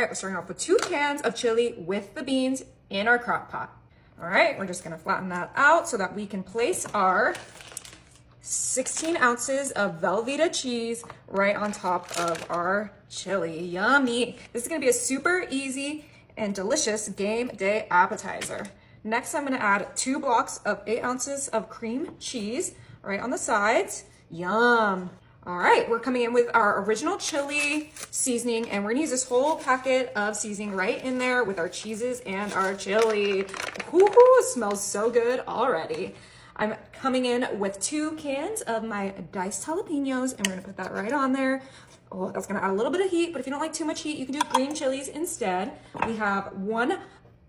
right, we're starting off with 2 cans of chili with the beans in our crock pot. All right, we're just gonna flatten that out so that we can place our 16 ounces of Velveeta cheese right on top of our chili. Yummy. This is gonna be a super easy and delicious game day appetizer. Next, I'm gonna add 2 blocks of 8 ounces of cream cheese right on the sides. Yum. All right, we're coming in with our original chili seasoning, and we're gonna use this whole packet of seasoning right in there with our cheeses and our chili. Ooh, it smells so good already. I'm coming in with 2 cans of my diced jalapenos, and we're gonna put that right on there. Oh, that's gonna add a little bit of heat, but if you don't like too much heat, you can do green chilies instead. We have 1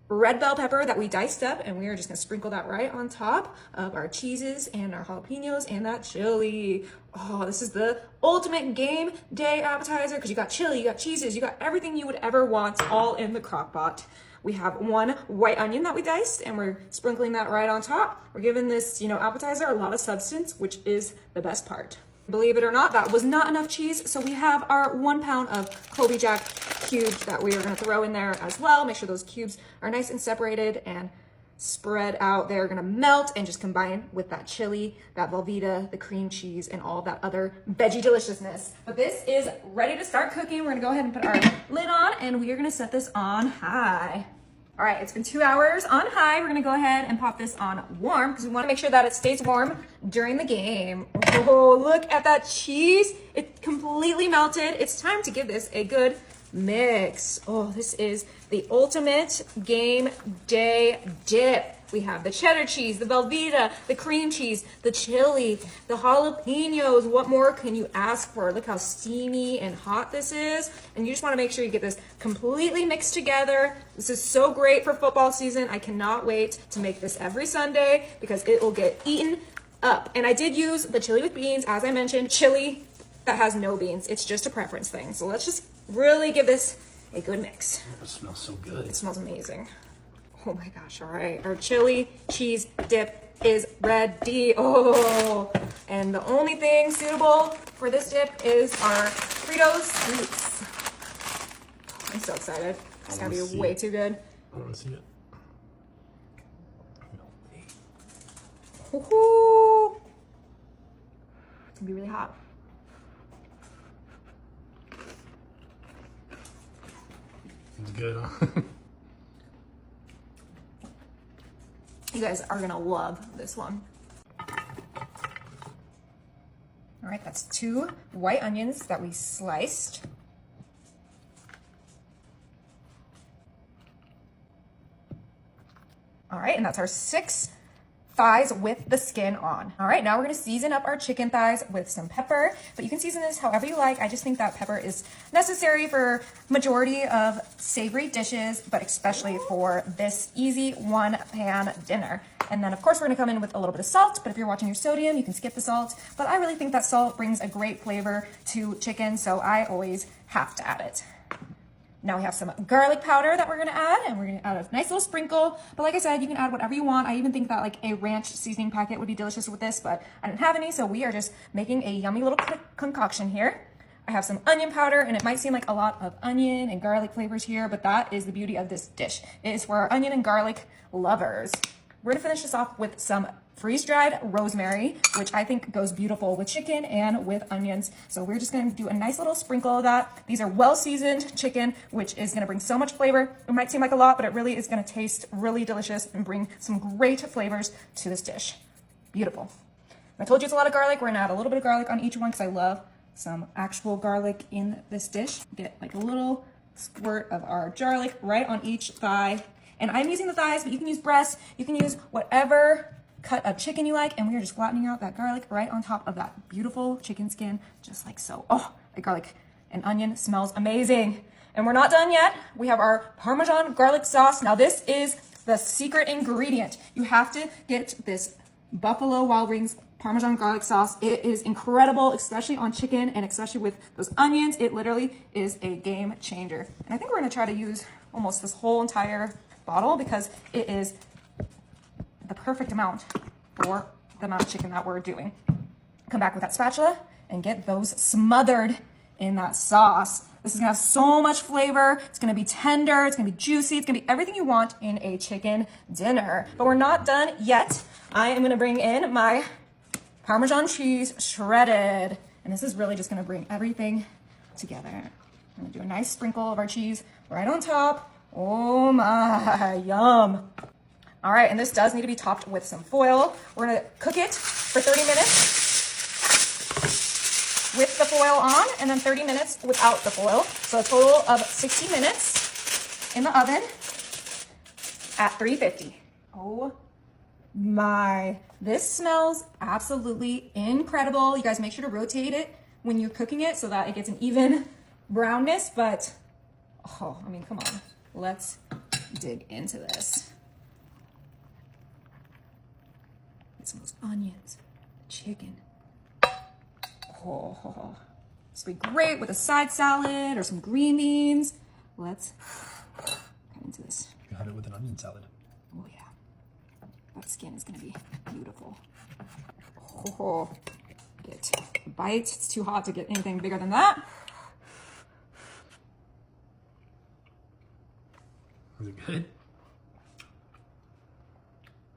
red bell pepper that we diced up, and we are just gonna sprinkle that right on top of our cheeses and our jalapenos and that chili. Oh, this is the ultimate game day appetizer because you got chili, you got cheeses, you got everything you would ever want all in the crock pot. We have 1 white onion that we diced, and we're sprinkling that right on top. We're giving this, appetizer a lot of substance, which is the best part. Believe it or not, that was not enough cheese, so we have our 1 pound of Colby Jack cubes that we are gonna throw in there as well. Make sure those cubes are nice and separated and spread out. They're gonna melt and just combine with that chili, that Velveeta, the cream cheese, and all that other veggie deliciousness. But this is ready to start cooking. We're gonna go ahead and put our lid on, and we are gonna set this on high. All right, it's been 2 hours on high. We're gonna go ahead and pop this on warm because we wanna make sure that it stays warm during the game. Oh, look at that cheese. It completely melted. It's time to give this a good mix. Oh, this is the ultimate game day dip. We have the cheddar cheese, the Velveeta, the cream cheese, the chili, the jalapenos. What more can you ask for? Look how steamy and hot this is. And you just want to make sure you get this completely mixed together. This is so great for football season. I cannot wait to make this every Sunday because it will get eaten up. And I did use the chili with beans, as I mentioned, chili that has no beans. It's just a preference thing. So let's just really give this a good mix. It smells so good. It smells amazing. Oh my gosh, all right. Our chili cheese dip is ready. Oh, and the only thing suitable for this dip is our Fritos Scoops. I'm so excited. It's gonna be way too good. I want to see it. Woohoo! It's gonna be really hot. It's good, huh? You guys are gonna love this one. All right, that's 2 white onions that we sliced. All right, and that's our 6 thighs with the skin on. All right, now we're gonna season up our chicken thighs with some pepper, but you can season this however you like. I just think that pepper is necessary for majority of savory dishes, but especially for this easy 1-pan dinner. And then of course we're gonna come in with a little bit of salt, but if you're watching your sodium, you can skip the salt. But I really think that salt brings a great flavor to chicken, so I always have to add it. Now we have some garlic powder that we're gonna add, and we're gonna add a nice little sprinkle. But like I said, you can add whatever you want. I even think that like a ranch seasoning packet would be delicious with this, but I didn't have any, so we are just making a yummy little concoction here. I have some onion powder, and it might seem like a lot of onion and garlic flavors here, but that is the beauty of this dish. It is for our onion and garlic lovers. We're gonna finish this off with some freeze-dried rosemary, which I think goes beautiful with chicken and with onions. So we're just gonna do a nice little sprinkle of that. These are well-seasoned chicken, which is gonna bring so much flavor. It might seem like a lot, but it really is gonna taste really delicious and bring some great flavors to this dish. Beautiful. I told you it's a lot of garlic. We're gonna add a little bit of garlic on each one because I love some actual garlic in this dish. Get like a little squirt of our garlic right on each thigh. And I'm using the thighs, but you can use breasts. You can use whatever cut of chicken you like, and we are just flattening out that garlic right on top of that beautiful chicken skin, just like so. Oh, the garlic and onion smells amazing. And we're not done yet. We have our Parmesan garlic sauce. Now this is the secret ingredient. You have to get this Buffalo Wild Wings Parmesan garlic sauce. It is incredible, especially on chicken and especially with those onions. It literally is a game changer. And I think we're gonna try to use almost this whole entire bottle because it is the perfect amount for the amount of chicken that we're doing. Come back with that spatula and get those smothered in that sauce. This is gonna have so much flavor. It's gonna be tender, it's gonna be juicy, it's gonna be everything you want in a chicken dinner. But we're not done yet. I am gonna bring in my Parmesan cheese shredded. And this is really just gonna bring everything together. I'm gonna do a nice sprinkle of our cheese right on top. Oh my, yum. All right, and this does need to be topped with some foil. We're gonna cook it for 30 minutes with the foil on, and then 30 minutes without the foil. So a total of 60 minutes in the oven at 350. Oh my, this smells absolutely incredible. You guys make sure to rotate it when you're cooking it so that it gets an even brownness, but oh, I mean, come on. Let's dig into this. Get some of those onions, chicken. Oh, this would be great with a side salad or some green beans. Let's get into this. You have it with an onion salad. Oh yeah, that skin is gonna be beautiful. Oh, get a bite. It's too hot to get anything bigger than that. Is it good?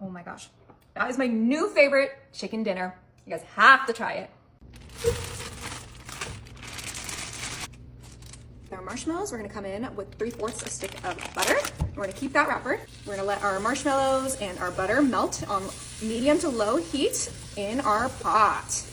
Oh my gosh, that is my new favorite chicken dinner. You guys have to try it. Our marshmallows, we're gonna come in with 3/4 a stick of butter. We're gonna keep that wrapper. We're gonna let our marshmallows and our butter melt on medium to low heat in our pot.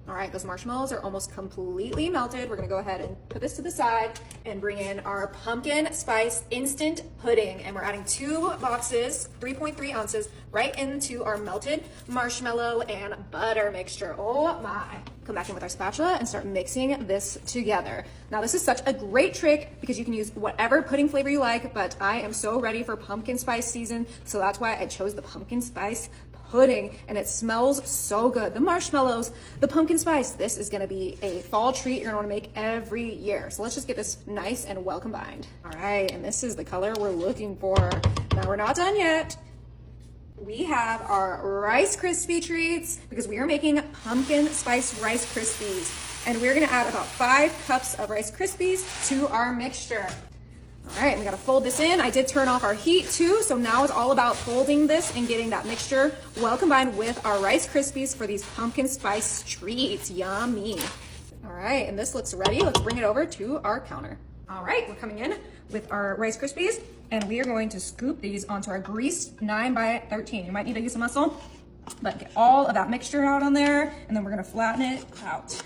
All right, those marshmallows are almost completely melted. We're gonna go ahead and put this to the side and bring in our pumpkin spice instant pudding. And we're adding 2 boxes, 3.3 ounces, right into our melted marshmallow and butter mixture. Oh my. Come back in with our spatula and start mixing this together. Now this is such a great trick because you can use whatever pudding flavor you like, but I am so ready for pumpkin spice season, so that's why I chose the pumpkin spice pudding, and it smells so good. The marshmallows, the pumpkin spice, this is gonna be a fall treat you're gonna wanna make every year. So let's just get this nice and well combined. All right, and this is the color we're looking for. Now we're not done yet. We have our Rice Krispie treats because we are making pumpkin spice Rice Krispies, and we're gonna add about 5 cups of Rice Krispies to our mixture. All right, we gotta fold this in. I did turn off our heat too, so now it's all about folding this and getting that mixture well combined with our Rice Krispies for these pumpkin spice treats. Yummy. All right, and this looks ready. Let's bring it over to our counter. All right, we're coming in with our Rice Krispies, and we are going to scoop these onto our greased 9x13. You might need to use a muscle, but get all of that mixture out on there, and then we're gonna flatten it out.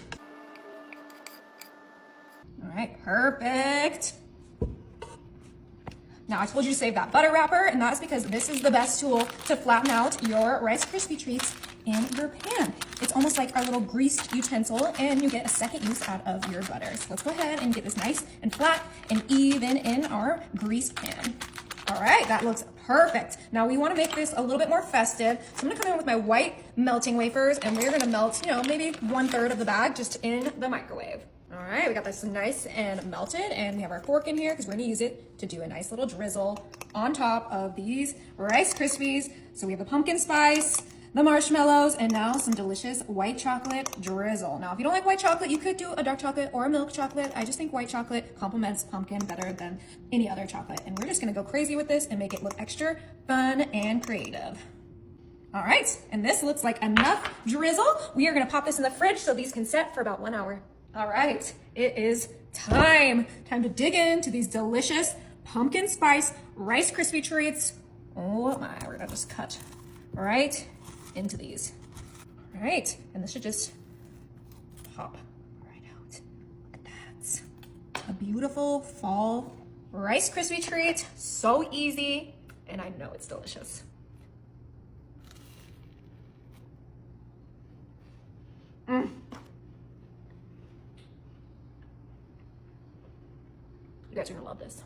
All right, perfect. Now I told you to save that butter wrapper, and that's because this is the best tool to flatten out your Rice Krispie treats in your pan. It's almost like our little greased utensil, and you get a second use out of your butter. So let's go ahead and get this nice and flat and even in our greased pan. All right, that looks perfect. Now we wanna make this a little bit more festive. So I'm gonna come in with my white melting wafers, and we're gonna melt, maybe 1/3 of the bag just in the microwave. All right, we got this nice and melted, and we have our fork in here because we're gonna use it to do a nice little drizzle on top of these Rice Krispies. So we have the pumpkin spice, the marshmallows, and now some delicious white chocolate drizzle. Now, if you don't like white chocolate, you could do a dark chocolate or a milk chocolate. I just think white chocolate complements pumpkin better than any other chocolate. And we're just gonna go crazy with this and make it look extra fun and creative. All right, and this looks like enough drizzle. We are gonna pop this in the fridge so these can set for about 1 hour. All right, it is time to dig into these delicious pumpkin spice Rice Krispie treats. Oh my, we're gonna just cut right into these. All right, and this should just pop right out. Look at that. A beautiful fall Rice Krispie treat. So easy, and I know it's delicious. You guys are gonna love this.